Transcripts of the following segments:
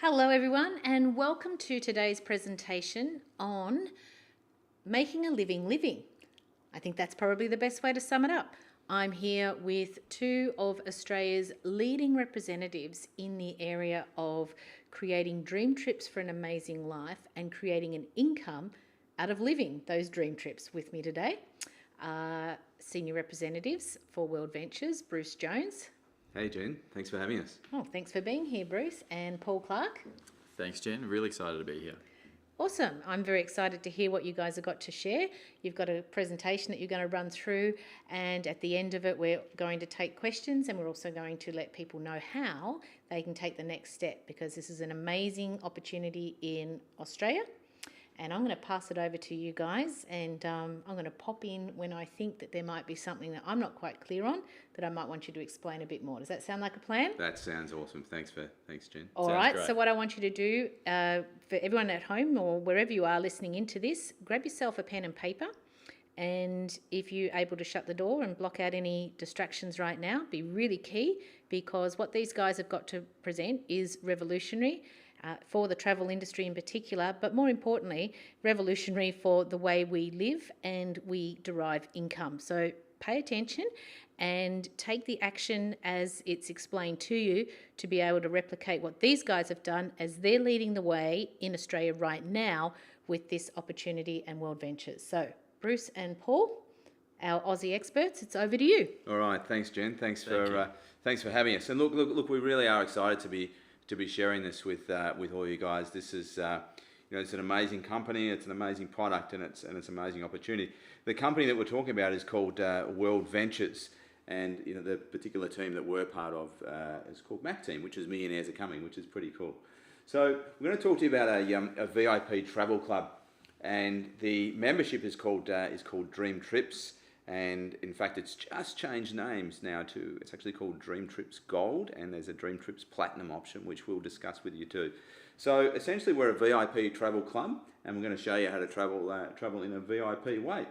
Hello everyone and welcome to today's presentation on making a living. I think that's probably the best way to sum it up. I'm here with two of Australia's leading representatives in the area of creating dream trips for an amazing life and creating an income out of living those dream trips. With me today, senior representatives for World Ventures, Bruce Jones. Hey Jen, thanks for having us. Oh, thanks for being here, Bruce. And Paul Clark. Thanks, Jen. Really excited to be here. Awesome. I'm very excited to hear what you guys have got to share. You've got a presentation that you're going to run through, and at the end of it, we're going to take questions, and we're also going to let people know how they can take the next step, because this is an amazing opportunity in Australia. And I'm going to pass it over to you guys, and I'm going to pop in when I think that there might be something that I'm not quite clear on that I might want you to explain a bit more. Does that sound like a plan? That sounds awesome. Thanks, Jen. All right. So what I want you to do, for everyone at home or wherever you are listening into this, grab yourself a pen and paper. And if you're able to shut the door and block out any distractions right now, be really key, because what these guys have got to present is revolutionary. For the travel industry in particular, but more importantly, revolutionary for the way we live and we derive income. So pay attention and take the action as it's explained to you to be able to replicate what these guys have done, as they're leading the way in Australia right now with this opportunity and World Ventures. So Bruce and Paul, our Aussie experts, it's over to you. All right, thanks, Jen. Thanks for having us. And look, we really are excited to be sharing this with all you guys. This is it's an amazing company, it's an amazing product, and it's an amazing opportunity. The company that we're talking about is called World Ventures, and the particular team that we're part of is called Mac Team, which is Millionaires Are Coming, which is pretty cool. So we're going to talk to you about a VIP travel club, and the membership is called Dream Trips. And in fact, it's just changed names now it's actually called Dream Trips Gold, and there's a Dream Trips Platinum option, which we'll discuss with you too. So essentially, we're a VIP travel club, and we're going to show you how to travel in a VIP way.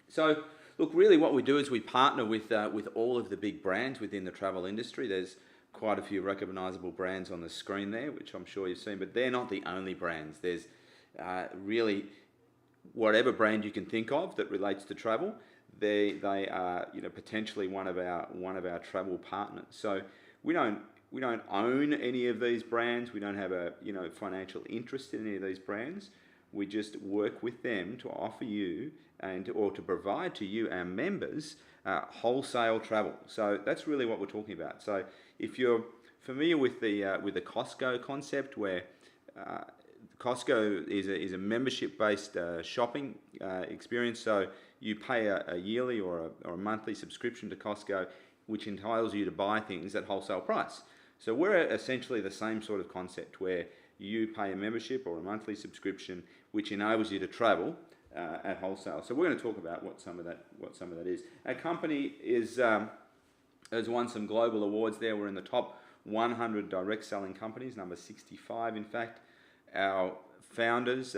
So look, really what we do is we partner with all of the big brands within the travel industry. There's quite a few recognizable brands on the screen there, which I'm sure you've seen, but they're not the only brands. There's really whatever brand you can think of that relates to travel. They are potentially one of our travel partners. So we don't own any of these brands. We don't have a financial interest in any of these brands. We just work with them to offer you or to provide to you, our members, wholesale travel. So that's really what we're talking about. So if you're familiar with the Costco concept, where Costco is a membership-based shopping experience. So you pay a yearly or a monthly subscription to Costco, which entitles you to buy things at wholesale price. So we're essentially the same sort of concept, where you pay a membership or a monthly subscription, which enables you to travel at wholesale. So we're going to talk about what some of that is. Our company has won some global awards there. We're in the top 100 direct selling companies, number 65 in fact. Our founders,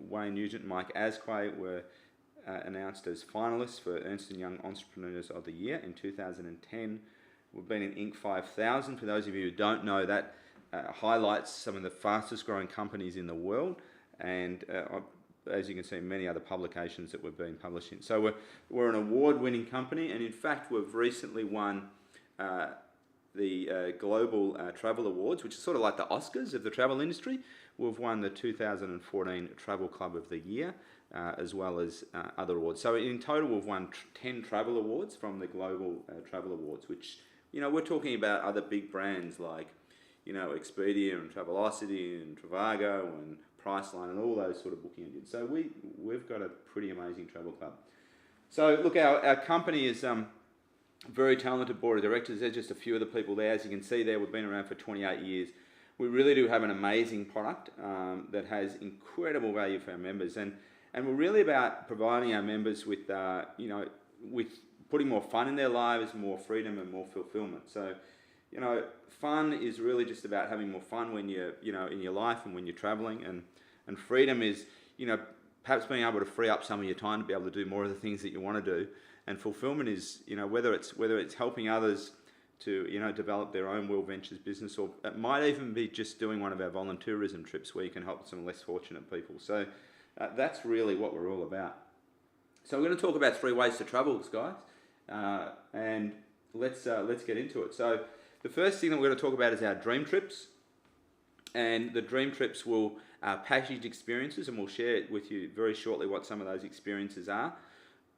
Wayne Nugent and Mike Asquith, were announced as finalists for Ernst & Young Entrepreneurs of the Year in 2010. We've been in Inc. 5000. For those of you who don't know, that highlights some of the fastest growing companies in the world, and as you can see, many other publications that we've been published in. So we're an award-winning company, and in fact we've recently won the Global Travel Awards, which is sort of like the Oscars of the travel industry. We've won the 2014 Travel Club of the Year, as well as other awards. So in total, we've won 10 travel awards from the Global Travel Awards, which, we're talking about other big brands like, Expedia and Travelocity and Trivago and Priceline and all those sort of booking engines. So we've got a pretty amazing travel club. So look, our company is very talented board of directors. There's just a few of the people there. As you can see there, we've been around for 28 years. We really do have an amazing product that has incredible value for our members, and we're really about providing our members with with putting more fun in their lives, more freedom, and more fulfillment. So, fun is really just about having more fun when you're in your life and when you're traveling, and freedom is perhaps being able to free up some of your time to be able to do more of the things that you want to do, and fulfillment is whether it's helping others develop their own Will Ventures business, or it might even be just doing one of our volunteerism trips where you can help some less fortunate people. So that's really what we're all about. So we're going to talk about 3 ways to travel, guys, and let's get into it. So the first thing that we're going to talk about is our dream trips, and the dream trips will package experiences, and we'll share with you very shortly what some of those experiences are.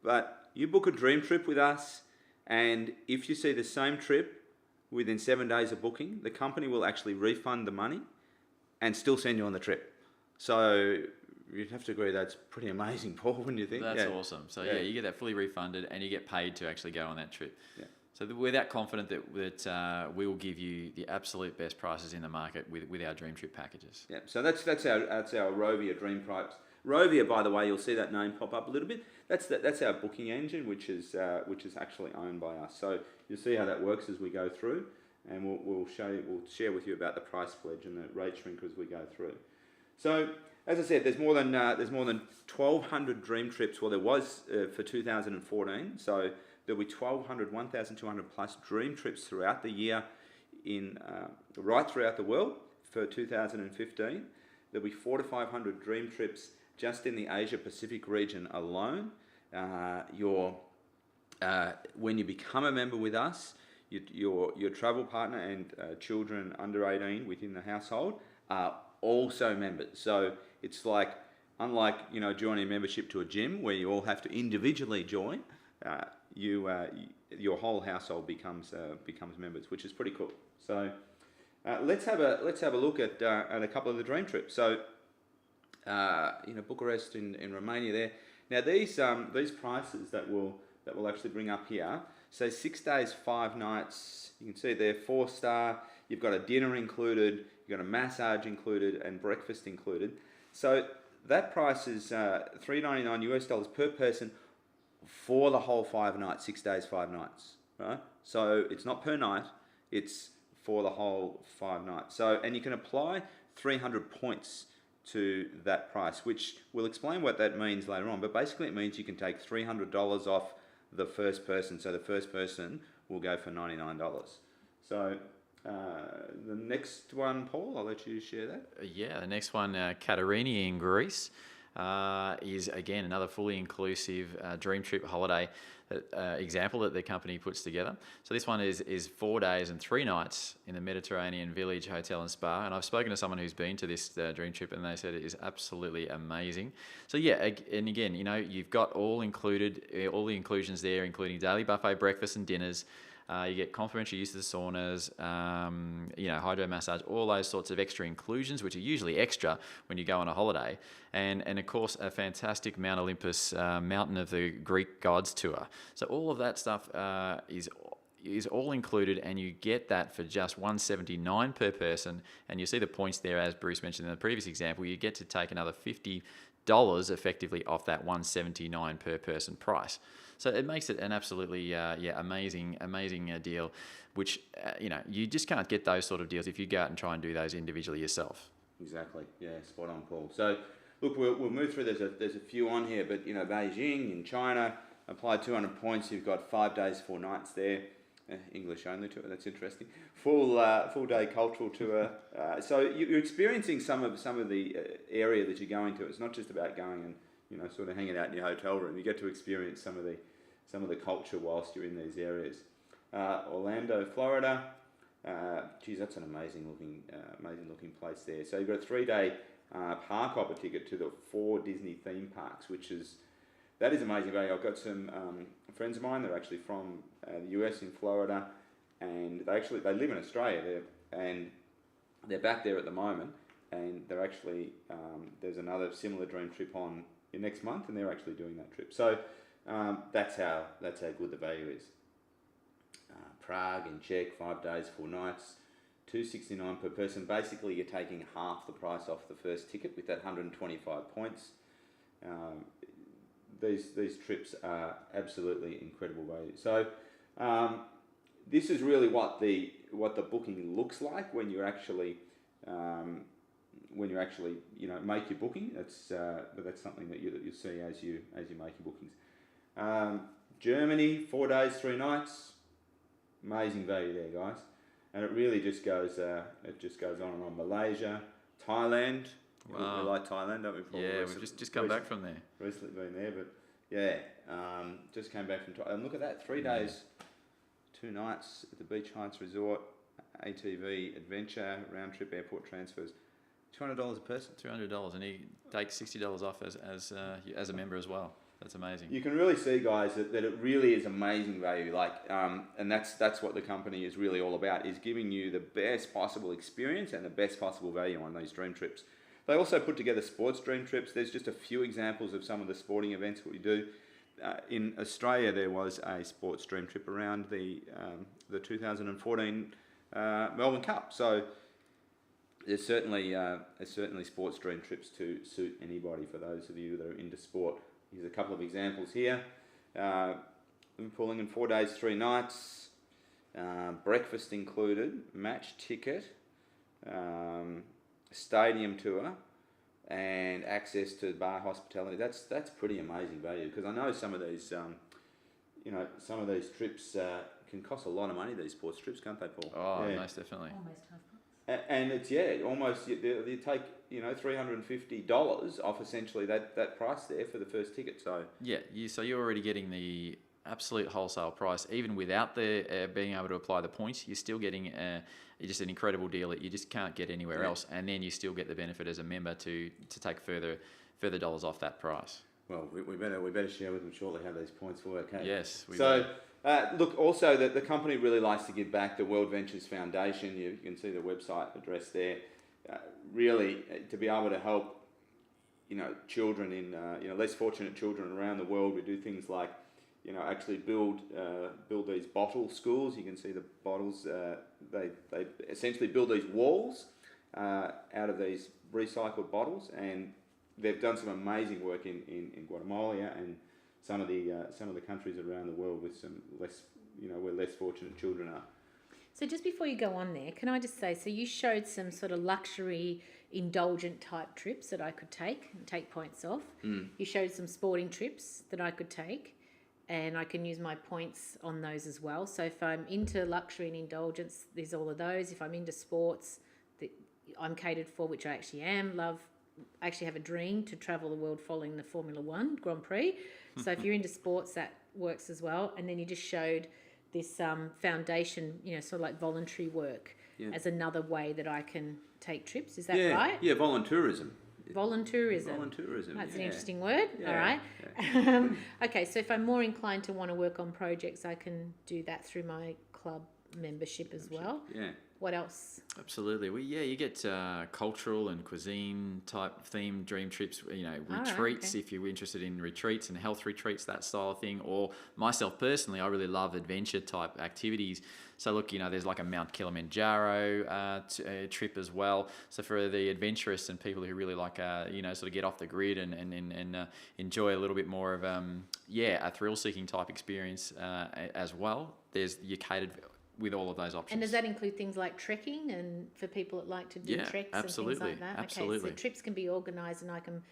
But you book a dream trip with us, and if you see the same trip within 7 days of booking, the company will actually refund the money and still send you on the trip. So you'd have to agree that's pretty amazing, Paul, wouldn't you think? That's awesome. So you get that fully refunded and you get paid to actually go on that trip. Yeah. So we're that confident that we will give you the absolute best prices in the market with our dream trip packages. Yeah. So that's our Rovia Dream Trips. Rovia, by the way, you'll see that name pop up a little bit. That's our booking engine, which is actually owned by us. So you'll see how that works as we go through, and we'll share with you about the price pledge and the rate shrink as we go through. So as I said, there's more than 1,200 dream trips. Well, there was for 2014. So there'll be 1,200 plus dream trips throughout the year right throughout the world for 2015. There'll be 400 to 500 dream trips just in the Asia Pacific region alone. When you become a member with us, your travel partner and children under 18 within the household are also members. So it's unlike joining a membership to a gym where you all have to individually join. Your whole household becomes members, which is pretty cool. So let's have a look at a couple of the dream trips. So Bucharest in Romania there. Now these prices that we'll actually bring up here. So 6 days, 5 nights. You can see there 4-star. You've got a dinner included. You've got a massage included and breakfast included. So that price is $399 per person for the whole 5 nights, 6 days, 5 nights, right? So it's not per night, it's for the whole 5 nights. So, and you can apply 300 points to that price, which we'll explain what that means later on, but basically it means you can take $300 off the first person. So the first person will go for $99. So the next one, Paul, I'll let you share that. Yeah, the next one, Katerini in Greece, is again another fully inclusive dream trip holiday example that the company puts together. So this one is 4 days and 3 nights in the Mediterranean Village Hotel and Spa. And I've spoken to someone who's been to this dream trip, and they said it is absolutely amazing. So yeah, and again, you've got all the inclusions there, including daily buffet breakfast and dinners. You get complimentary use of the saunas, hydro massage, all those sorts of extra inclusions, which are usually extra when you go on a holiday. And of course, a fantastic Mount Olympus, Mountain of the Greek Gods tour. So all of that stuff is all included, and you get that for just $179 per person. And you see the points there, as Bruce mentioned in the previous example, you get to take another $50 effectively off that $179 per person price. So it makes it an absolutely amazing deal, which you just can't get those sort of deals if you go out and try and do those individually yourself. Exactly. Yeah, spot on, Paul. So look, we'll move through. There's a few on here, but Beijing in China, apply 200 points. You've got 5 days, 4 nights there. English only tour. That's interesting. Full day cultural tour. So you're experiencing some of the area that you're going to. It's not just about going and sort of hanging out in your hotel room. You get to experience some of the culture whilst you're in these areas. Orlando, Florida. That's an amazing looking place there. So you've got a 3-day park hopper ticket to the 4 Disney theme parks, that is amazing value. I've got some friends of mine. They're actually from the US in Florida, and they live in Australia and they're back there at the moment. And they're actually there's another similar dream trip on next month, and they're actually doing that trip. So that's how good the value is. Prague in Czech, 5 days, 4 nights, $269 per person. Basically, you're taking half the price off the first ticket with that 125 points. These trips are absolutely incredible value. So this is really what the booking looks like when you actually make your booking. But that's something that you'll see as you make your bookings. Germany, 4 days, 3 nights. Amazing value there, guys. And it really just goes on and on. Malaysia, Thailand. Wow. We like Thailand, don't we, Paul? Yeah, we've just come back from there. Recently been there, but yeah, just came back from Thailand. And look at that, 3 days, 2 nights at the Beach Heights Resort, ATV adventure, round trip airport transfers, $200 a person. $200, and he takes $60 off as a member as well. That's amazing. You can really see, guys, that it really is amazing value. Like, and that's what the company is really all about, is giving you the best possible experience and the best possible value on these dream trips. They also put together sports dream trips. There's just a few examples of some of the sporting events that we do. In Australia, there was a sports dream trip around the 2014 Melbourne Cup. So there's certainly sports dream trips to suit anybody for those of you that are into sport. Here's a couple of examples here. Pulling in 4 days, 3 nights, breakfast included, match ticket, stadium tour, and access to bar hospitality. That's pretty amazing value, because I know some of these trips can cost a lot of money. These sports trips, can't they, Paul? Oh, yeah. most definitely. Almost half price. And it's almost you take $350 off essentially that price there for the first ticket. So yeah, you're already getting the absolute wholesale price, even without the being able to apply the points. You're still getting just an incredible deal that you just can't get anywhere else, and then you still get the benefit as a member to take further dollars off that price. Well, we better share with them shortly how these points work. Hey? Yes. Look, also the company really likes to give back. The World Ventures Foundation, you can see the website address there. Really, to be able to help, children in less fortunate children around the world. We do things like, actually build these bottle schools. You can see the bottles. They essentially build these walls out of these recycled bottles, and they've done some amazing work in Guatemala and some of the countries around the world with some less, where less fortunate children are. So just before you go on there, can I just say, so you showed some sort of luxury, indulgent type trips that I could take and take points off. You showed some sporting trips that I could take, and I can use my points on those as well. So if I'm into luxury and indulgence, there's all of those. If I'm into sports, I'm catered for, which I actually am. I actually have a dream to travel the world following the Formula One Grand Prix. So if you're into sports, that works as well. And then you just showed this foundation, sort of like voluntary work as another way that I can take trips. Is that right? Yeah, voluntourism. Voluntourism. That's an interesting word. Yeah, All right. Yeah. Okay, so if I'm more inclined to want to work on projects, I can do that through my club membership as well. Yeah. What else? Absolutely. Well, you get cultural and cuisine type themed dream trips, retreats, if you're interested in retreats and health retreats, that style of thing. Or myself personally, I really love adventure type activities. So look, there's like a Mount Kilimanjaro trip as well. So for the adventurous and people who really like, sort of get off the grid and enjoy a little bit more of, a thrill-seeking type experience as well. You're catered with all of those options. And does that include things like trekking, and for people that like to do treks absolutely, and things like that? Absolutely. Okay, so trips can be organised, and I can,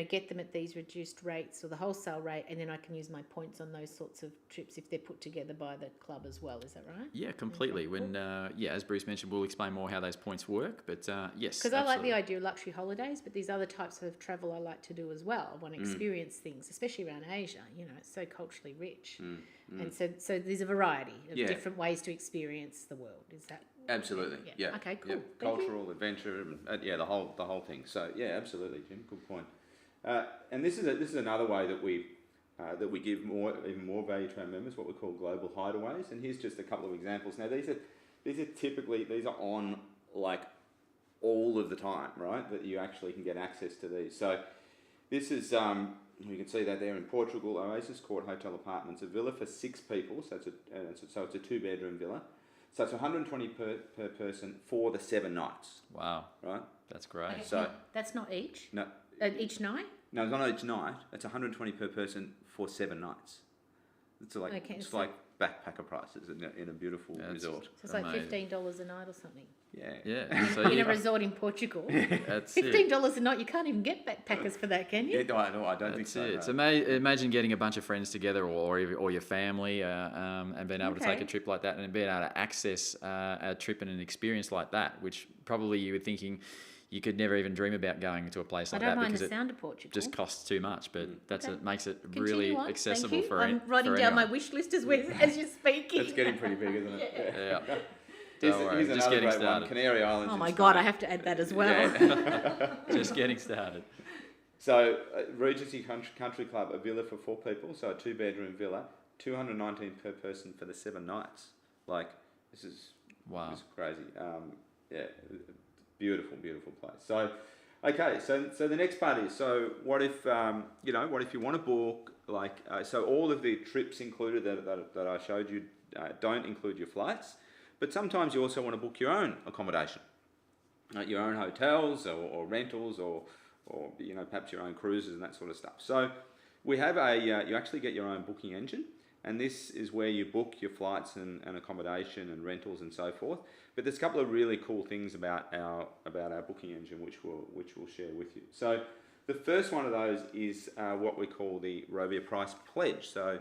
get them at these reduced rates or the wholesale rate, and then I can use my points on those sorts of trips if they're put together by the club as well. Is that right? Yeah, completely. Okay, cool. As Bruce mentioned, we'll explain more how those points work. But yes, because I like the idea of luxury holidays, but these other types of travel I like to do as well. I want to experience things, especially around Asia. It's so culturally rich. And so there's a variety of different ways to experience the world. Is that absolutely? Yeah. Okay, cool. Yeah. Cultural adventure, the whole thing. So yeah, absolutely, Jim. Good point. And this is another way that we give even more value to our members, what we call global hideaways. And here's just a couple of examples. Now these are on like all of the time, right? That you actually can get access to these. So this is you can see that there in Portugal, Oasis Court Hotel Apartments, a villa for 6 people. So it's a 2-bedroom villa. So it's $120 per person for the 7 nights. Wow. Right. That's great. Okay, so that's not each. No. Each night. No, it's not each night. It's $120 per person for 7 nights. It's like backpacker prices in a beautiful resort. So it's like $15 a night or something. Yeah. So In a resort in Portugal. that's it. $15 a night, you can't even get backpackers for that, can you? Yeah, no, I don't think That's so. it. no. So imagine getting a bunch of friends together, or your family, and being able to take Okay. a trip like that, and being able to access a trip and an experience like that, which probably you were thinking you could never even dream about going to a place I like don't that mind because the it sound of Portugal. just costs too much. But Okay. it makes it Continue really on. accessible Thank you. for I'm writing down my anyone. wish list as you're speaking. It's getting pretty big, isn't it? Yeah. Here's, Don't worry, here's just another getting great one, started. Canary Islands Oh in my Spain. God, I have to add that as well. Yeah. Just getting started. So, Regency Country Club, a villa for 4 people, so a 2-bedroom villa, $219 per person for the 7 nights. Like, this is crazy. Yeah, beautiful place. So, okay, so the next part is, so what if what if you want to book so all of the trips included that I showed you don't include your flights, but sometimes you also want to book your own accommodation, your own hotels or rentals or perhaps your own cruises and that sort of stuff. So we have you actually get your own booking engine, and this is where you book your flights and accommodation and rentals and so forth. But there's a couple of really cool things about our booking engine which we'll share with you. So the first one of those is what we call the Rovia Price Pledge. So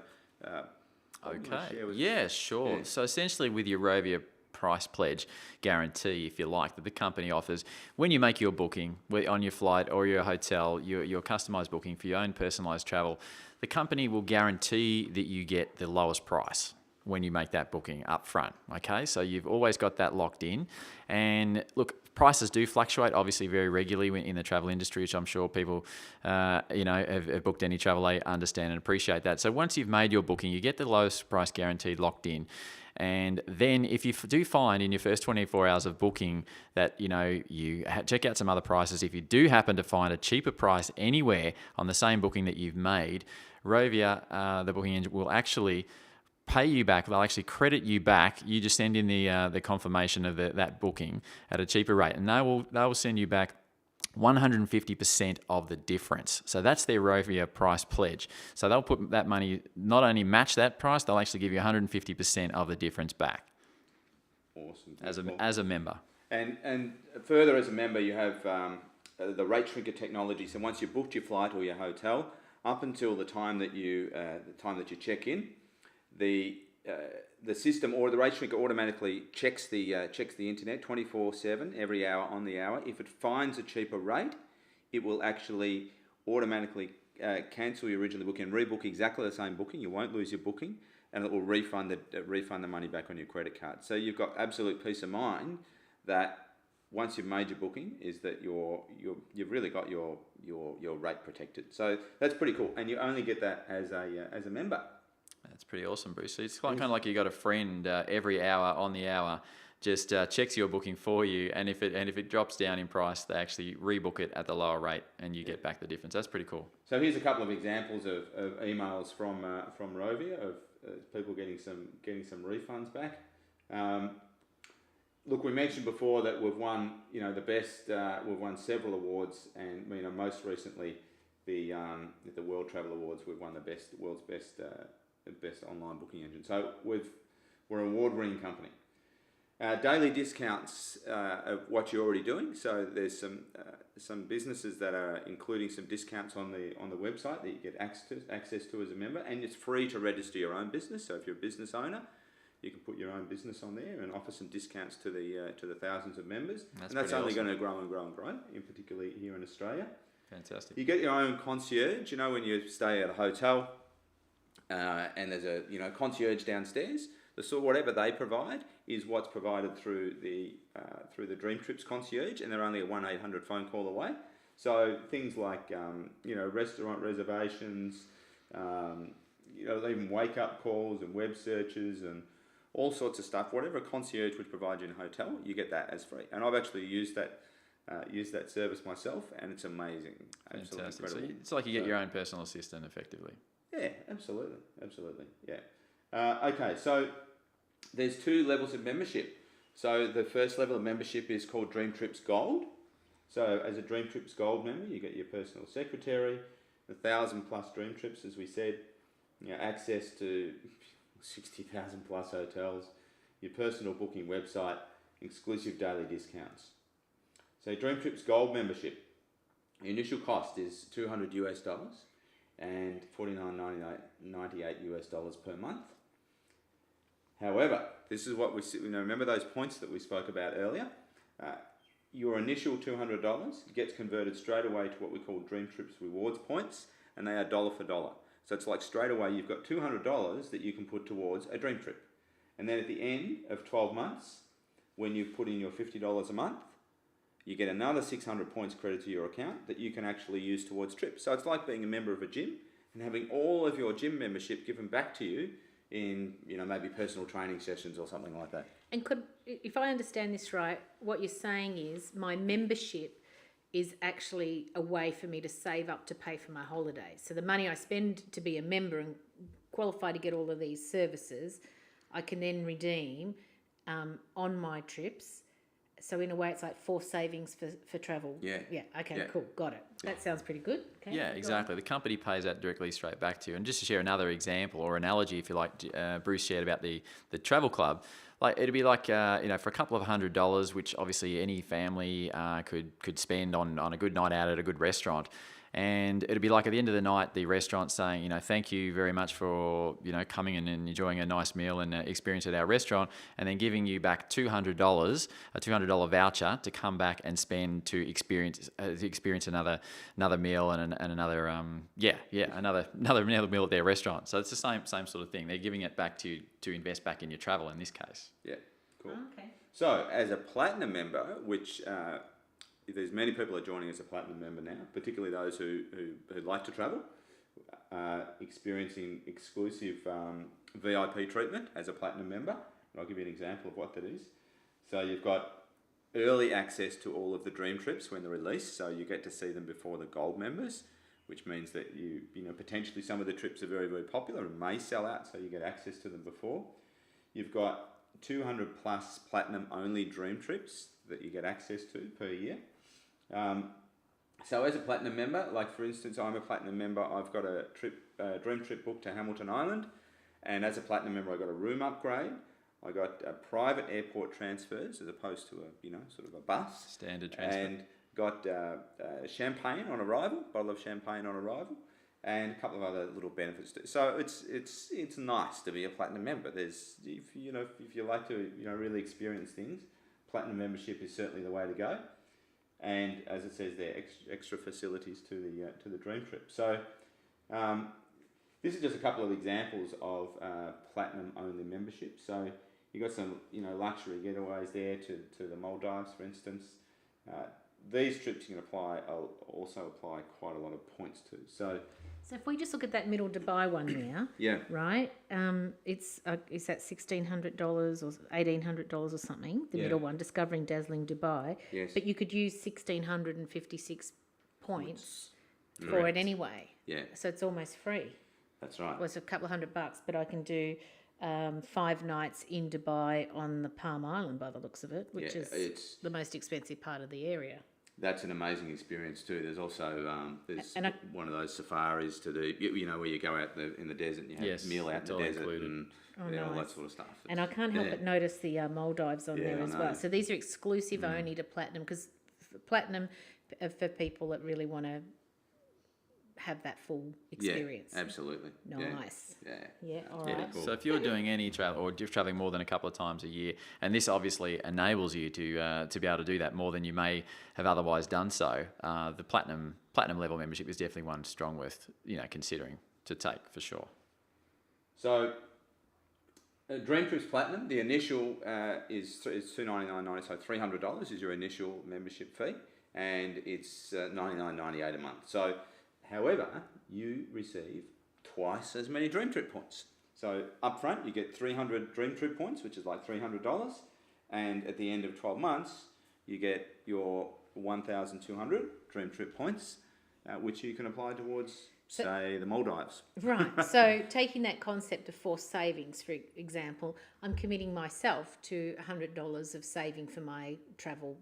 Okay. Yeah, sure. Yeah. So essentially, with your Rovia Price Pledge guarantee, if you like, that the company offers, when you make your booking on your flight or your hotel, your customised booking for your own personalised travel, the company will guarantee that you get the lowest price when you make that booking up front. Okay, so you've always got that locked in. And look, prices do fluctuate obviously very regularly in the travel industry, which I'm sure people have booked any travel, they understand and appreciate that. So once you've made your booking, you get the lowest price guaranteed locked in. And then if you do find in your first 24 hours of booking that you check out some other prices, if you do happen to find a cheaper price anywhere on the same booking that you've made, Rovia, the booking engine, will actually pay you back. They'll actually credit you back. You just send in the confirmation of that booking at a cheaper rate, and they will send you back 150% of the difference. So that's their Rovia Price Pledge. So they'll put that money, not only match that price, they'll actually give you 150% of the difference back. Awesome. As a member. And further, as a member, you have the rate shrinker technology. So once you've booked your flight or your hotel, up until the time that you check in, the system or the rate shrinker automatically checks the internet 24/7 every hour on the hour. If it finds a cheaper rate, it will actually automatically cancel your original booking and rebook exactly the same booking. You won't lose your booking, and it will refund the money back on your credit card. So you've got absolute peace of mind that once you've made your booking, is that you've really got your rate protected. So that's pretty cool, and you only get that as a member. That's pretty awesome, Bruce. So it's kind of like you got a friend every hour on the hour just checks your booking for you, and if it drops down in price, they actually rebook it at the lower rate, and you get back the difference. That's pretty cool. So here's a couple of examples of emails from Rovia of people getting some refunds back. Look, we mentioned before that we've won the best. We've won several awards, and most recently the World Travel Awards. We've won the world's best online booking engine. So we're an award-winning company. Daily discounts of what you're already doing. So there's some businesses that are including some discounts on the website that you get access to as a member, and it's free to register your own business. So if you're a business owner, you can put your own business on there and offer some discounts to the thousands of members. That's only awesome. going to grow and grow and grow, in particularly here in Australia. Fantastic. You get your own concierge. When you stay at a hotel. And there's a concierge downstairs. So whatever they provide is what's provided through the Dream Trips concierge, and they're only a 1-800 phone call away. So things like restaurant reservations, even wake up calls and web searches and all sorts of stuff. Whatever a concierge would provide you in a hotel, you get that as free. And I've actually used that service myself, and it's amazing. Absolutely Fantastic. incredible. So it's like you get your own personal assistant, effectively. Yeah, absolutely, yeah. Okay, so there's 2 levels of membership. So the first level of membership is called Dream Trips Gold. So as a Dream Trips Gold member, you get your personal secretary, 1,000+ Dream Trips, as we said, access to 60,000+ hotels, your personal booking website, exclusive daily discounts. So Dream Trips Gold membership, the initial cost is $200 and $49.98 per month. However, this is what remember those points that we spoke about earlier? Your initial $200 gets converted straight away to what we call Dream Trips rewards points, and they are dollar for dollar. So it's like straight away you've got $200 that you can put towards a dream trip. And then at the end of 12 months, when you've put in your $50 a month, you get another 600 points credit to your account that you can actually use towards trips. So it's like being a member of a gym and having all of your gym membership given back to you in, maybe personal training sessions or something like that. And if I understand this right, what you're saying is my membership is actually a way for me to save up to pay for my holidays. So the money I spend to be a member and qualify to get all of these services, I can then redeem on my trips. So in a way, it's like forced savings for travel. Yeah. Yeah. Okay. Yeah. Cool. Got it. That sounds pretty good. Okay. Yeah, exactly. The company pays that directly straight back to you. And just to share another example or analogy, if you like, Bruce shared about the travel club. Like it'd be like for a couple of $100, which obviously any family could spend on a good night out at a good restaurant. And it'd be like at the end of the night, the restaurant saying, thank you very much for, coming in and enjoying a nice meal and experience at our restaurant, and then giving you back $200, a $200 voucher to come back and spend to experience another meal and another another meal at their restaurant. So it's the same sort of thing. They're giving it back to you to invest back in your travel in this case. Yeah, cool. Oh, okay. So as a platinum member, which there's many people are joining as a platinum member now, particularly those who like to travel, experiencing exclusive VIP treatment as a platinum member. And I'll give you an example of what that is. So you've got early access to all of the dream trips when they're released, so you get to see them before the gold members, which means that you potentially some of the trips are very, very popular and may sell out, so you get access to them before. You've got 200 plus platinum only dream trips that you get access to per year. So as a platinum member, like for instance, I'm a platinum member, I've got a dream trip booked to Hamilton Island, and as a platinum member I got a room upgrade, I got private airport transfers as opposed to a sort of a bus. Standard transfer. And got champagne on arrival, bottle of champagne on arrival, and a couple of other little benefits too. So it's nice to be a platinum member. There's if you like to really experience things, platinum membership is certainly the way to go. And as it says there, extra facilities to the dream trip. So this is just a couple of examples of platinum only membership. So you got some luxury getaways there to the Maldives, for instance. These trips you can also apply quite a lot of points to. So if we just look at that middle Dubai one there, yeah, right? It's is that $1,600 or $1,800 or something? The middle one, Discovering Dazzling Dubai. Yes. But you could use 1,656 points for Correct. it anyway. Yeah, So it's almost free. that's right. Well, it's a couple of $100, but I can do 5 nights in Dubai on the Palm Island by the looks of it, which is the most expensive part of the area. That's an amazing experience too. There's also And one of those safaris to do, where you go out in the desert and you have a meal out in the all desert included. and all that sort of stuff. And I can't help but notice the Maldives on there as I well. know. So these are exclusive only to platinum, because platinum for people that really want to have that full experience. Yeah, absolutely. Nice. Yeah, all really right. cool. So if you're doing any travel or you're traveling more than a couple of times a year, and this obviously enables you to be able to do that more than you may have otherwise done so, the platinum level membership is definitely one strong worth considering to take for sure. So Dream Trips Platinum, the initial is $299.90, so $300 is your initial membership fee, and it's $99.98 a month. So however, you receive twice as many Dream Trip points. So up front, you get 300 Dream Trip points, which is like $300. And at the end of 12 months, you get your 1,200 Dream Trip points, which you can apply towards, say, the Maldives. Right. So taking that concept of forced savings, for example, I'm committing myself to $100 of saving for my travel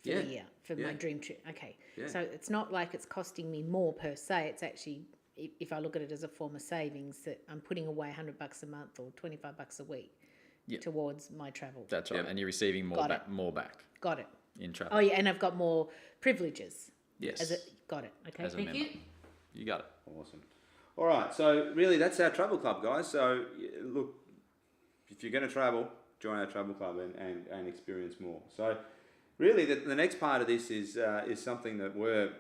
for the year, for my dream trip. Okay. Yeah. So it's not like it's costing me more per se. It's actually, if I look at it as a form of savings, that I'm putting away $100 a month or $25 a week Yep. towards my travel. That's right. Yep. And you're receiving more Got back, more back Got it. in travel. Oh yeah, and I've got more privileges. Yes. Got it. Okay, As a thank member. you. You got it. Awesome. All right, so really that's our travel club, guys. So look, if you're going to travel, join our travel club and experience more. So really the next part of this is something that we're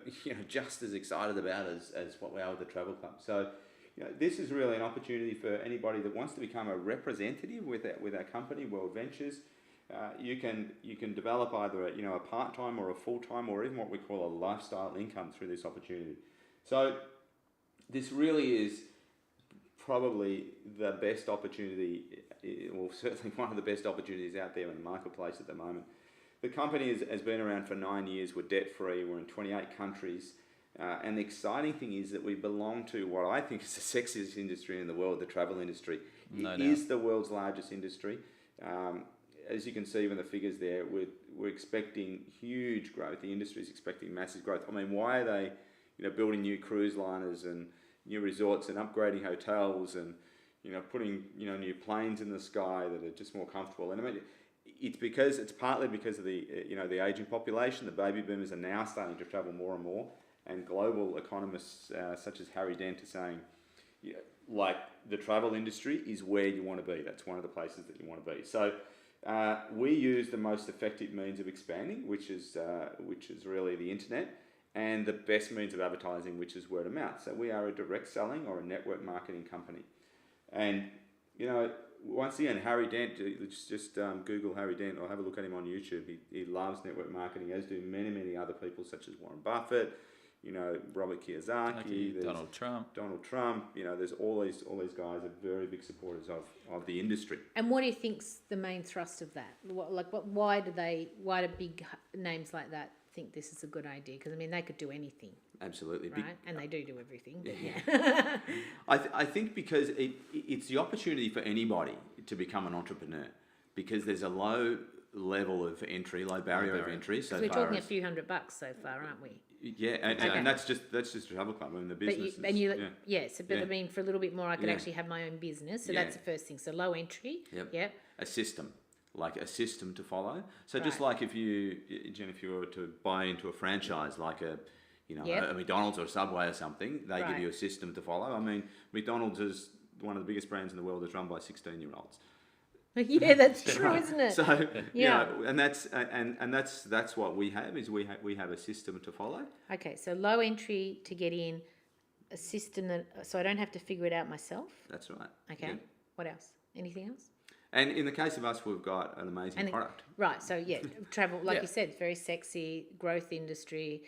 just as excited about as what we are with the travel club. So this is really an opportunity for anybody that wants to become a representative with our company, World Ventures. You can develop either a part-time or a full-time or even what we call a lifestyle income through this opportunity. So this really is probably the best opportunity, or certainly one of the best opportunities out there in the marketplace at the moment. The company has been around for 9 years. We're debt-free. We're in 28 countries. And the exciting thing is that we belong to what I think is the sexiest industry in the world, the travel industry. It is the world's largest industry. As you can see from the figures there, we're expecting huge growth. The industry is expecting massive growth. I mean, why are they building new cruise liners and new resorts and upgrading hotels and putting new planes in the sky that are just more comfortable? And I mean, it's partly because of the the aging population. The baby boomers are now starting to travel more and more, and global economists such as Harry Dent are saying, like, the travel industry is where you want to be. That's one of the places that you want to be. So we use the most effective means of expanding, which is really the internet, and the best means of advertising, which is word of mouth. So we are a direct selling or a network marketing company. And, once again, Harry Dent, just Google Harry Dent or have a look at him on YouTube. He loves network marketing, as do many, many other people such as Warren Buffett, Robert Kiyosaki, Donald Trump. There's all these guys are very big supporters of the industry. And what do you think's the main thrust of that? Why do big names like that think this is a good idea? Because I mean, they could do anything. Absolutely. Right, and they do everything. But yeah. I think because it's the opportunity for anybody to become an entrepreneur, because there's a low level of entry, low barrier of entry. So we're talking a few $100 so far, aren't we? Yeah, and that's just travel club. I mean, the business. But I mean, for a little bit more, I could actually have my own business. So that's the first thing. So low entry. Yep. A system to follow. So just like if you were to buy into a franchise, like a McDonald's or a Subway or something, they give you a system to follow. I mean, McDonald's is one of the biggest brands in the world. That's run by 16-year-olds. Yeah, that's true, isn't it? So and that's what we have is we have a system to follow. Okay, so low entry to get in, a system so I don't have to figure it out myself. That's right. Okay. Yeah. What else? Anything else? And in the case of us, we've got an amazing product. Right. So travel, like you said, very sexy growth industry.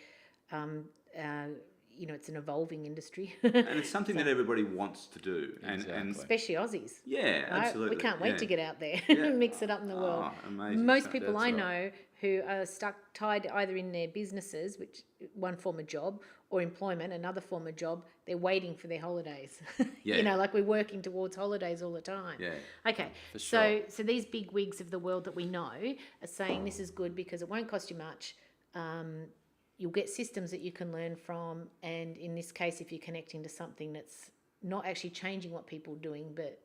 It's an evolving industry. And it's something that everybody wants to do. And especially Aussies. Yeah, right? absolutely. We can't wait to get out there and mix it up in the world. Amazing. Most people I know who are tied either in their businesses, which one form of job, or employment, another form of job, they're waiting for their holidays. Like we're working towards holidays all the time. Yeah. Okay. For sure. So these big wigs of the world that we know are saying this is good because it won't cost you much. You'll get systems that you can learn from, and in this case, if you're connecting to something that's not actually changing what people are doing, but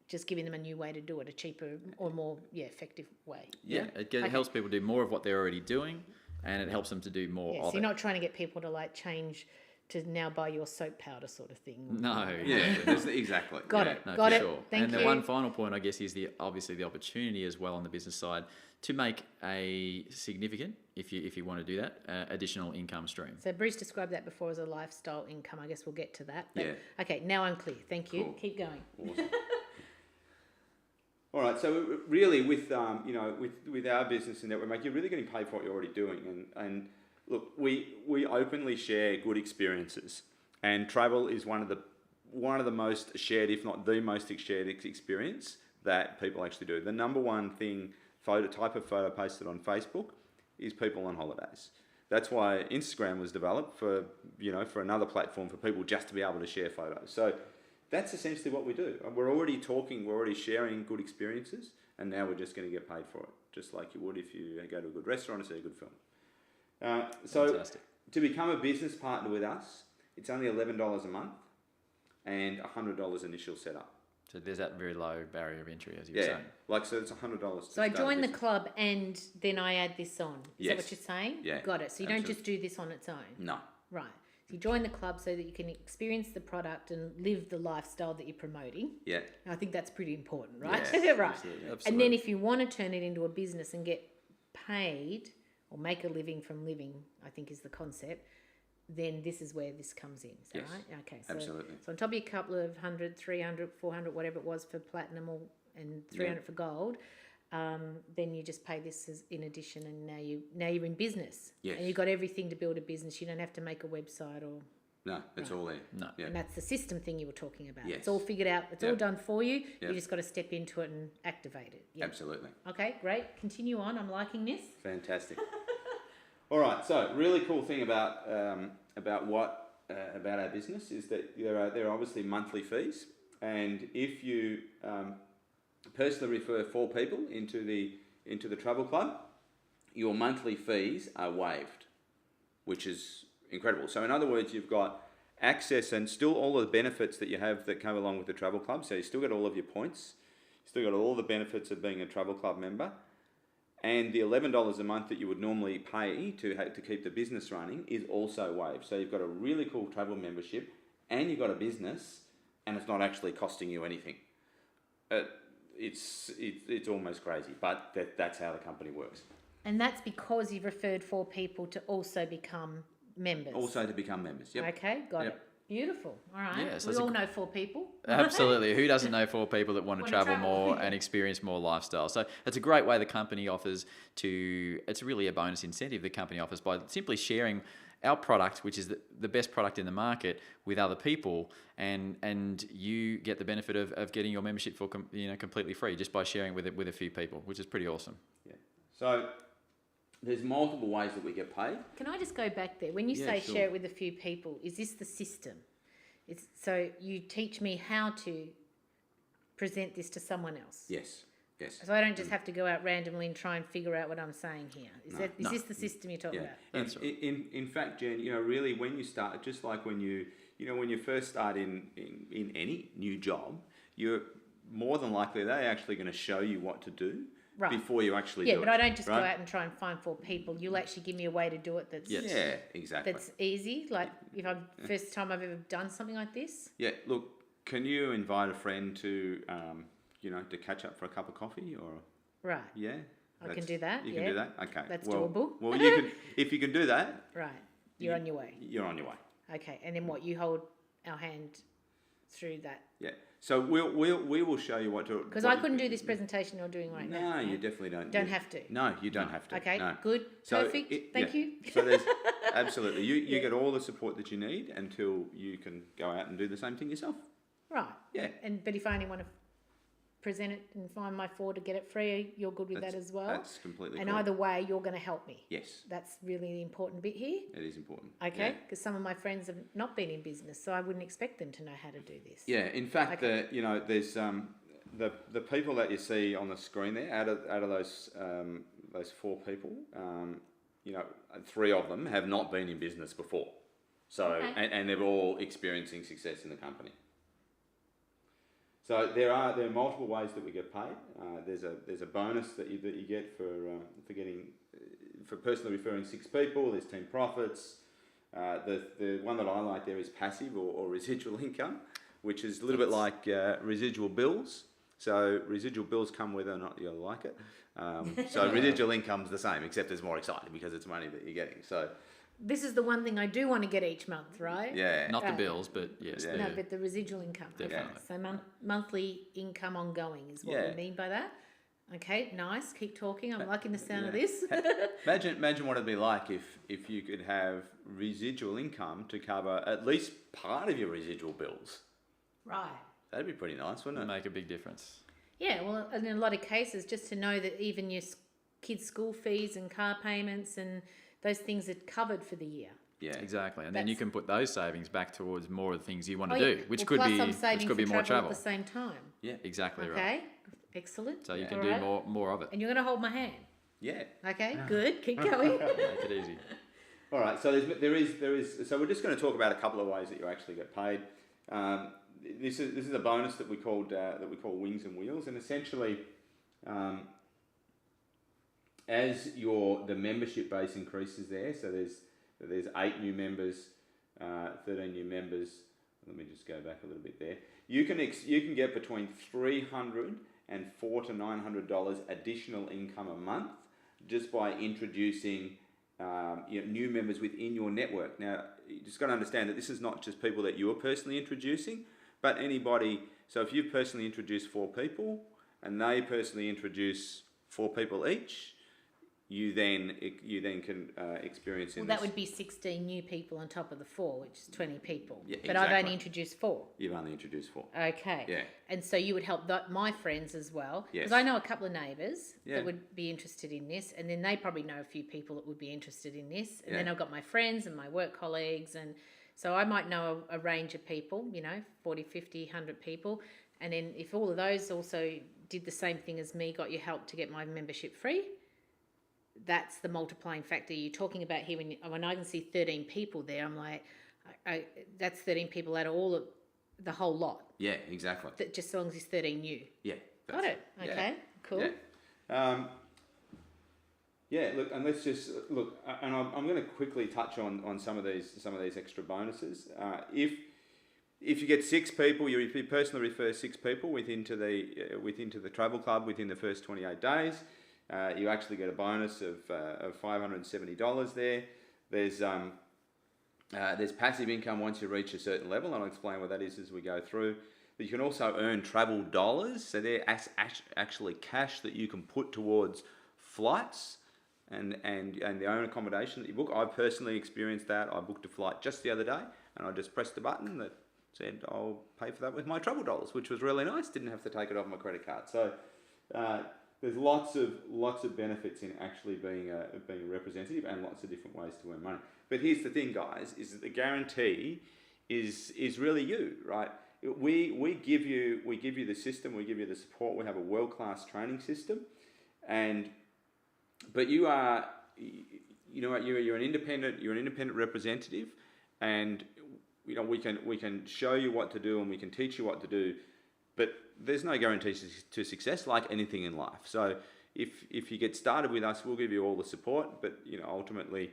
just giving them a new way to do it, a cheaper or more effective way. Yeah, it helps people do more of what they're already doing, and it helps them to do more of so it. You're not trying to get people to change to now buy your soap powder sort of thing. No. Yeah, exactly. Got it. No, Got for it. Sure. Thank you. And the one final point, I guess, is obviously the opportunity as well on the business side to make a significant, if you want to do that, additional income stream. So Bruce described that before as a lifestyle income. I guess we'll get to that. But, yeah. Okay, now I'm clear. Thank you. Cool. Keep going. Awesome. All right. So really, with our business and network, you're really getting paid for what you're already doing. And look, we openly share good experiences, and travel is one of the most shared, if not the most shared experience that people actually do. The number one type of photo posted on Facebook is people on holidays. That's why Instagram was developed for another platform for people just to be able to share photos. So that's essentially what we do. We're already sharing good experiences, and now we're just going to get paid for it, just like you would if you go to a good restaurant and see a good film. So Fantastic. To become a business partner with us, it's only $11 a month and $100 initial setup. So there's that very low barrier of entry, as you were Yeah, saying. like so it's $100. So I join the club and then I add this on. Is that Yes. what you're saying? Yeah, Got it. So you don't absolutely. just do this on its own. No. Right. So you join the club so that you can experience the product and live the lifestyle that you're promoting. Yeah. And I think that's pretty important, right? Yeah, right. absolutely. And then if you want to turn it into a business and get paid or make a living from living, I think is the concept, then this is where this comes in. Is that Yes, right? Okay. So, absolutely. So on top of your couple of 100, 300, 400, whatever it was for platinum and 300 for gold, then you just pay this as in addition, and now you're in business. Yes. And you've got everything to build a business. You don't have to make a website or... No, it's all there. No. Yeah. And that's the system thing you were talking about. Yes. It's all figured out. It's all Yep. done for you. Yep. You just got to step into it and activate it. Yep. Absolutely. Okay, great. Continue on. I'm liking this. Fantastic. All right. So, really cool thing about our business is that there are obviously monthly fees, and if you personally refer 4 people into the travel club, your monthly fees are waived, which is incredible. So, in other words, you've got access and still all of the benefits that you have that come along with the travel club. So, you still got all of your points, you still got all the benefits of being a travel club member. And the $11 a month that you would normally pay to keep the business running is also waived. So you've got a really cool travel membership, and you've got a business, and it's not actually costing you anything. It's almost crazy, but that's how the company works. And that's because you've referred 4 people to also become members. Also to become members. Yep. Okay, got Yep. it. Beautiful. All right. Yeah, so we it's a all know 4 people. Absolutely. Who doesn't know 4 people that want to Want to travel travel. more and experience more lifestyle? So it's a great way the company offers it's really a bonus incentive the company offers by simply sharing our product, which is the best product in the market, with other people, and you get the benefit of getting your membership for completely free just by sharing with a few people, which is pretty awesome. Yeah. So there's multiple ways that we get paid. Can I just go back there? When you Yeah, say sure. share it with a few people, is this the system? So you teach me how to present this to someone else? Yes. Yes. So I don't just have to go out randomly and try and figure out what I'm saying here. Is this the system you're talking Yeah. about? That's right. In fact, Jen, really when you start, just like when when you first start in any new job, you're more than likely they're actually going to show you what to do Right. before you actually Yeah, do it. but I don't just go right? out and try and find 4 people. You'll actually give me a way to do it that's Yes. Yeah, exactly. that's easy. Like if I'm first time I've ever done something like this. Yeah, look, can you invite a friend to to catch up for a cup of coffee or Right. yeah? I can do that, You yeah. can do that. Okay. That's well, doable. Well, you can if you can do that, Right. You're on your way. you're on your way. Okay. And then what? You hold our hand through that. Yeah. So we will show you what to. Because I couldn't do this presentation you're doing right now. No, you definitely don't. Don't have to. No, you don't have to. Okay. No. Good. So Perfect. Thank yeah. you. So there's absolutely you get all the support that you need until you can go out and do the same thing yourself. Right. Yeah. But if I only want to present it and find my 4 to get it free, you're good with that as well. That's completely. And correct. either way, you're going to help me. Yes, That's really the important bit here. it is important. Okay, Yeah. because some of my friends have not been in business, so I wouldn't expect them to know how to do this. Yeah, in fact, Okay. there's the people that you see on the screen there. Out of those 4 people, 3 of them have not been in business before, so Okay. and they're all experiencing success in the company. So there are multiple ways that we get paid. There's a bonus that you get for personally referring 6 people. There's team profits. The one that I like there is passive or residual income, which is a little bit like residual bills. So residual bills come whether or not you like it. So residual income's the same, except it's more exciting because it's money that you're getting. So This is the one thing I do want to get each month, right? yeah, Not the Right. bills, but yes. Yeah. No, but the residual income. Okay. Definitely. So monthly income ongoing is what Yeah. we mean by that. Okay, nice. Keep talking. I'm liking the sound of Yeah. this. Imagine what it'd be like if you could have residual income to cover at least part of your residual bills. Right. That'd be pretty nice, wouldn't It'll it? make a big difference. Yeah, well, in a lot of cases, just to know that even your kids' school fees and car payments and those things are covered for the year. Yeah, Exactly. And then you That's- can put those savings back towards more of the things you want to Oh, do, yeah. which Well, could plus be I'm saving which could be for more travel travel. at the same time. yeah, Exactly right. Okay, excellent. So you can All do right. more of it. And you're going to hold my hand. yeah. Okay, good. Keep going. Make it easy. All right. So there is. So we're just going to talk about a couple of ways that you actually get paid. this is a bonus that we call Wings and Wheels, and essentially, as the membership base increases there, so there's 8 new members, 13 new members. Let me just go back a little bit there. You can get between $300 and $400 to $900 additional income a month just by introducing new members within your network. Now, you just got to understand that this is not just people that you're personally introducing, but anybody. So if you've personally introduced 4 people and they personally introduce 4 people each, you then can experience. Well, that would be 16 new people on top of the 4, which is 20 people. Yeah, but I've only introduced 4. You've only introduced 4. Okay. Yeah. And so you would help my friends as well. Yes. Because I know a couple of neighbours Yeah. that would be interested in this, and then they probably know a few people that would be interested in this. And Yeah. then I've got my friends and my work colleagues, and so I might know a range of people, 40, 50, 100 people. And then if all of those also did the same thing as me, got your help to get my membership free, that's the multiplying factor you're talking about here. When I can see 13 people there, I'm like, that's 13 people out of the whole lot. Yeah, exactly. That just as long as it's 13 new. Yeah. Got it. Okay. Cool. Yeah. Look, and let's just look, and I'm going to quickly touch on some of these extra bonuses. If you get 6 people, you personally refer 6 people within to the travel club within the first 28 days. You actually get a bonus of $570 there. There's passive income once you reach a certain level, and I'll explain what that is as we go through. But you can also earn travel dollars, so they're actually cash that you can put towards flights and the own accommodation that you book. I personally experienced that. I booked a flight just the other day, and I just pressed the button that said I'll pay for that with my travel dollars, which was really nice. Didn't have to take it off my credit card. So there's lots of benefits in actually being a representative, and lots of different ways to earn money. But here's the thing, guys, is that the guarantee is really you, right? We give you the system, we give you the support. We have a world-class training system, but you're an independent representative, and we can show you what to do and we can teach you what to do. But there's no guarantees to success, like anything in life. So if you get started with us, we'll give you all the support. But ultimately,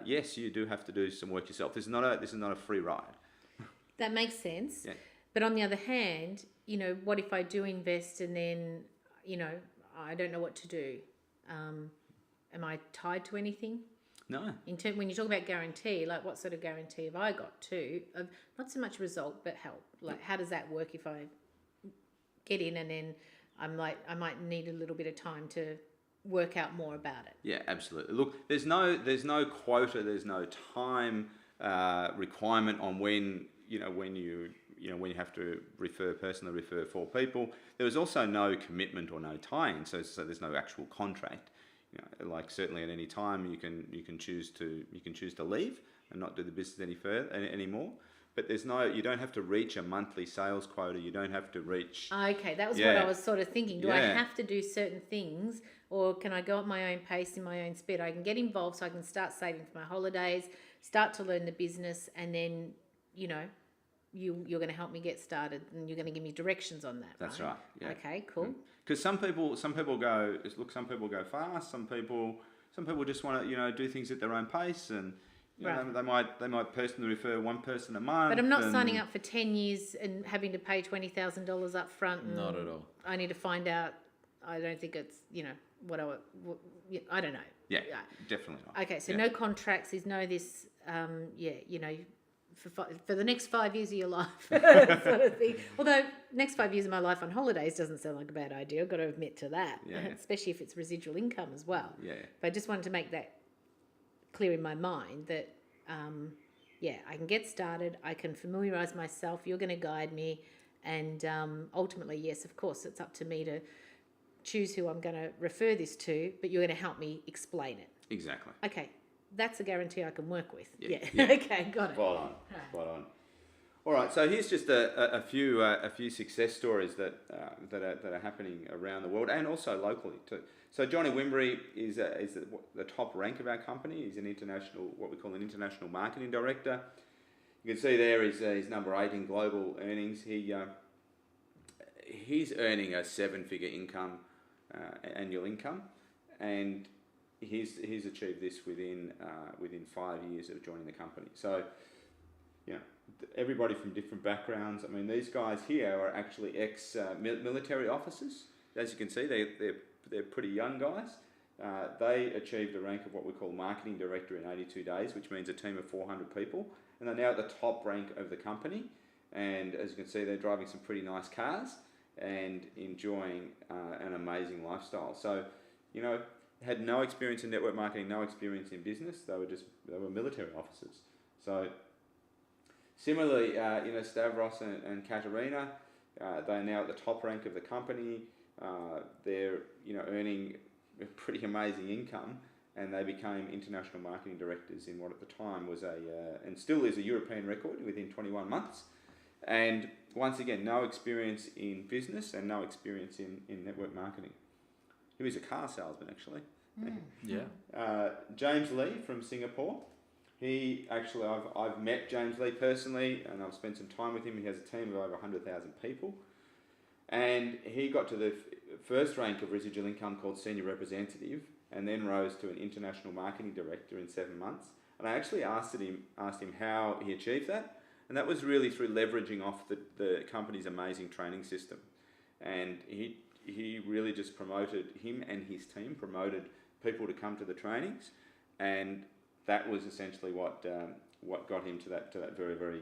yes, you do have to do some work yourself. This is not a free ride. That makes sense. Yeah. But on the other hand, what if I do invest and then, I don't know what to do? Am I tied to anything? No. When you talk about guarantee, like what sort of guarantee have I got too? Of not so much result, but help. Like how does that work if I get in and then I might need a little bit of time to work out more about it? Yeah, absolutely. Look, there's no quota, there's no time requirement on when you have to personally refer 4 people. There was also no commitment or no tie-in, so there's no actual contract. Like certainly at any time you can choose to leave and not do the business anymore. But you don't have to reach a monthly sales quota. You don't have to reach. Okay, that was what I was sort of thinking. Do I have to do certain things, or can I go at my own pace in my own speed? I can get involved, so I can start saving for my holidays, start to learn the business, and then you're going to help me get started, and you're going to give me directions on that. That's right. Yeah. Okay, cool. Because some people go fast. Some people just want to do things at their own pace, and they might personally refer 1 person a month. But I'm not signing up for 10 years and having to pay $20,000 up front. Not at all. I need to find out. I don't think it's I don't know. Yeah, definitely not. Okay, so no contracts. There's no this. For the next 5 years of your life, sort of thing. Although next 5 years of my life on holidays doesn't sound like a bad idea. I've got to admit to that, especially if it's residual income as well. Yeah. But I just wanted to make that clear in my mind that, I can get started. I can familiarise myself. You're going to guide me, and ultimately, yes, of course, it's up to me to choose who I'm going to refer this to. But you're going to help me explain it. Exactly. Okay. That's a guarantee I can work with. Yeah. Okay, got it. Spot on. All right. So here's just a few success stories that are happening around the world and also locally too. So Johnny Wimbury is the top rank of our company. He's what we call an international marketing director. You can see there is number 8 in global earnings. He's earning a 7-figure income, annual income, and he's achieved this within 5 years of joining the company. So, everybody from different backgrounds. I mean, these guys here are actually ex-military officers. As you can see, they're pretty young guys. They achieved the rank of what we call marketing director in 82 days, which means a team of 400 people, and they're now at the top rank of the company. And as you can see, they're driving some pretty nice cars and enjoying an amazing lifestyle. So, had no experience in network marketing, no experience in business. They were military officers. So, similarly, Stavros and Katerina, they're now at the top rank of the company. They're earning a pretty amazing income, and they became international marketing directors in what at the time was and still is a European record within 21 months. And once again, no experience in business and no experience in network marketing. He was a car salesman, actually. Yeah. James Lee from Singapore. I've met James Lee personally, and I've spent some time with him. He has a team of over 100,000 people. And he got to the first rank of residual income called senior representative, and then rose to an international marketing director in 7 months. And I actually asked him how he achieved that, and that was really through leveraging off the company's amazing training system. And he really just promoted, him and his team promoted people to come to the trainings, and that was essentially what got him to that very, very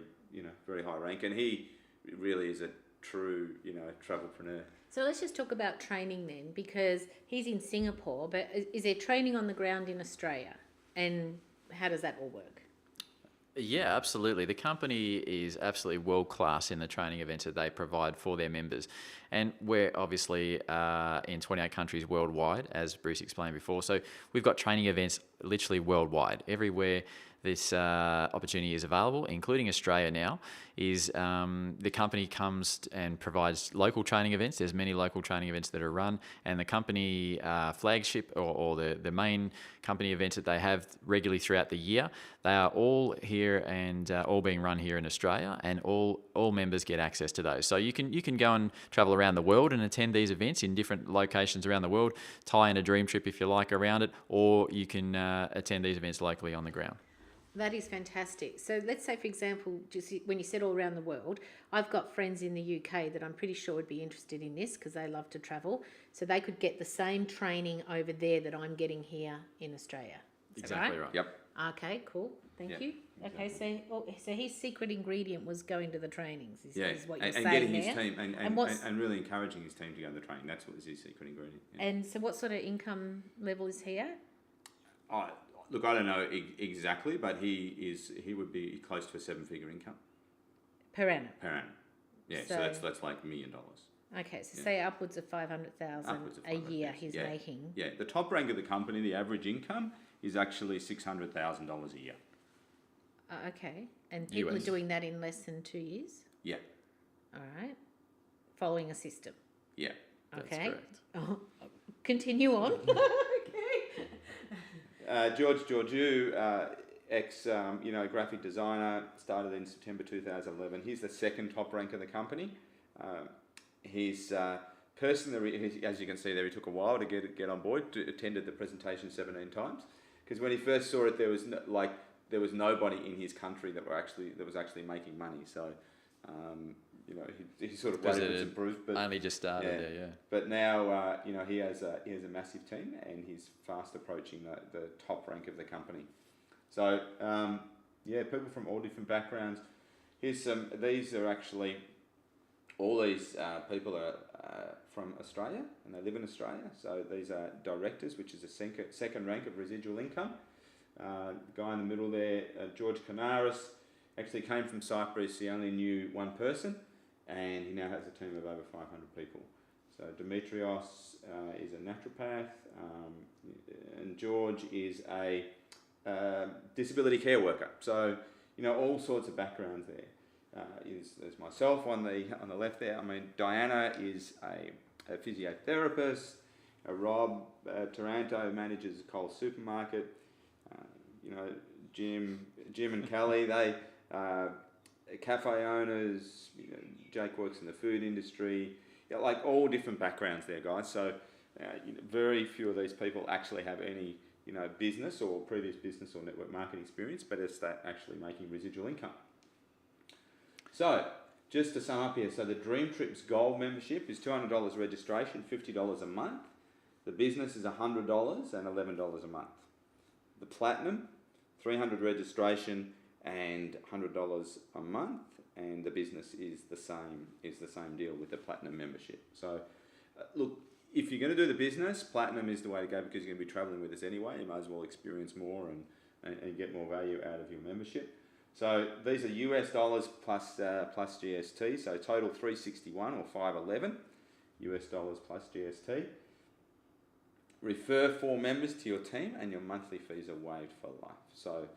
very high rank. And he really is a true travelpreneur. So let's just talk about training then, because he's in Singapore, but is there training on the ground in Australia? And how does that all work? Yeah, absolutely. The company is absolutely world class in the training events that they provide for their members. And we're obviously in 28 countries worldwide, as Bruce explained before. So we've got training events literally worldwide. Everywhere this opportunity is available, including Australia now, is the company comes and provides local training events. There's many local training events that are run, and the company flagship or the main company events that they have regularly throughout the year, they are all here and all being run here in Australia, and all members get access to those. So you can go and travel around the world and attend these events in different locations around the world, tie in a dream trip if you like around it, or you can attend these events locally on the ground. That is fantastic. So let's say, for example, just when you said all around the world, I've got friends in the UK that I'm pretty sure would be interested in this because they love to travel. So they could get the same training over there that I'm getting here in Australia. Is that Exactly right. Yep. Okay, cool. Thank you. Okay, so his secret ingredient was going to the trainings. Is what you're saying getting there. his team and really encouraging his team to go to the training. That's what was his secret ingredient. Yeah. And so, what sort of income level is he at? Look, I don't know exactly, but he would be close to a 7-figure income Per annum. Yeah, so that's like $1 million. Okay, so say upwards of 500,000 a year he's making. Yeah, the top rank of the company, the average income is actually $600,000 a year. Okay, and people US. are doing that in less than 2 years? Yeah. All right. Following a system. Yeah. Okay. That's correct. Continue on. George Georgiou, graphic designer, started in September 2011. He's the second top rank of the company. He's personally, as you can see there, he took a while to get on board. Attended the presentation 17 times because when he first saw it, there was nobody in his country that was actually making money. So. He sort of waited for some proof, but only just started. Yeah. But now, he has a massive team, and he's fast approaching the top rank of the company. So, people from all different backgrounds. These are actually all these people are from Australia, and they live in Australia. So these are directors, which is a second rank of residual income. Guy in the middle there, George Canaris. Actually came from Cyprus. He only knew one person, and he now has a team of over 500 people. So Demetrios is a naturopath, and George is a disability care worker. So all sorts of backgrounds there. There's myself on the left there. I mean, Diana is a physiotherapist. Rob Taranto manages a Coles supermarket. Jim and Kelly, cafe owners, Jake works in the food industry, like all different backgrounds there, guys. So very few of these people actually have any business or previous business or network marketing experience, but it's actually making residual income. So just to sum up here, so the Dream Trips Gold membership is $200 registration, $50 a month. The business is $100 and $11 a month. The Platinum, $300 registration and $100 a month, and the business is the same deal with the Platinum membership. So look, if you're going to do the business, Platinum is the way to go because you're going to be traveling with us anyway. You might as well experience more and get more value out of your membership. So these are US dollars plus GST, so total 361 or 511 US dollars plus GST. Refer 4 members to your team and your monthly fees are waived for life. So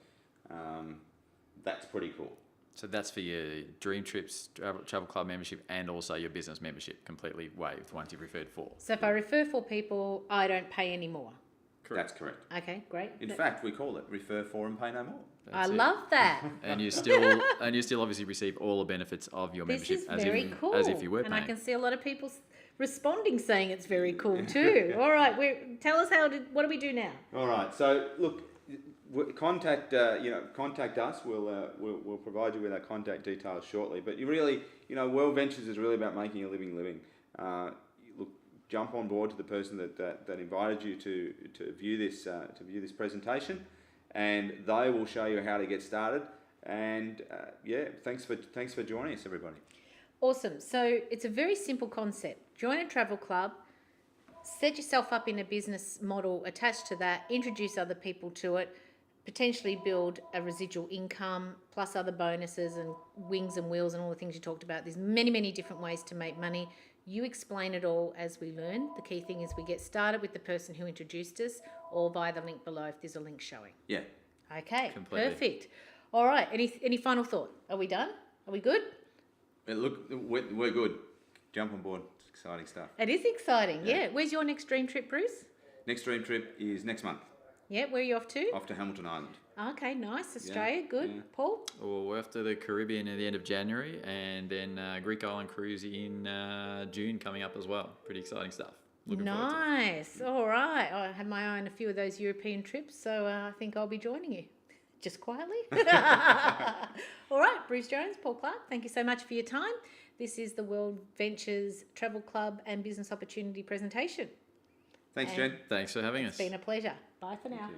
that's pretty cool. So that's for your Dream Trips Travel Club membership and also your business membership, completely waived once you've referred 4. So if I refer 4 people, I don't pay any more. Correct. That's correct. Okay, great. In fact, we call it refer 4 and pay no more. I love that. And you still obviously receive all the benefits of your membership This is very cool. as if you were paying. And I can see a lot of people responding saying it's very cool too. All right, tell us what do we do now? All right. So look, contact us. We'll provide you with our contact details shortly. But you really, World Ventures is really about making a living. Look, jump on board to the person that invited you to view this presentation, and they will show you how to get started. And thanks for joining us, everybody. Awesome. So it's a very simple concept. Join a travel club, set yourself up in a business model attached to that, introduce other people to it, potentially build a residual income plus other bonuses and wings and wheels and all the things you talked about. There's many, many different ways to make money. You explain it all as we learn. The key thing is we get started with the person who introduced us or via the link below if there's a link showing. Yeah. Okay, Completely. perfect. All right, any final thought? Are we done? Are we good? Look, we're good. Jump on board. It's exciting stuff. It is exciting, yeah. Where's your next dream trip, Bruce? Next dream trip is next month. Yeah, where are you off to? Off to Hamilton Island. Okay, nice. Australia, good. Yeah. Paul? Well, we're off to the Caribbean at the end of January, and then Greek Island cruise in June coming up as well. Pretty exciting stuff. Looking forward to it. Nice. All right. I had my eye on a few of those European trips, so I think I'll be joining you. Just quietly. All right, Bruce Jones, Paul Clark, thank you so much for your time. This is the World Ventures Travel Club and Business Opportunity presentation. Thanks, Jen. Thanks for having us. It's been a pleasure. Bye for now. Thank you.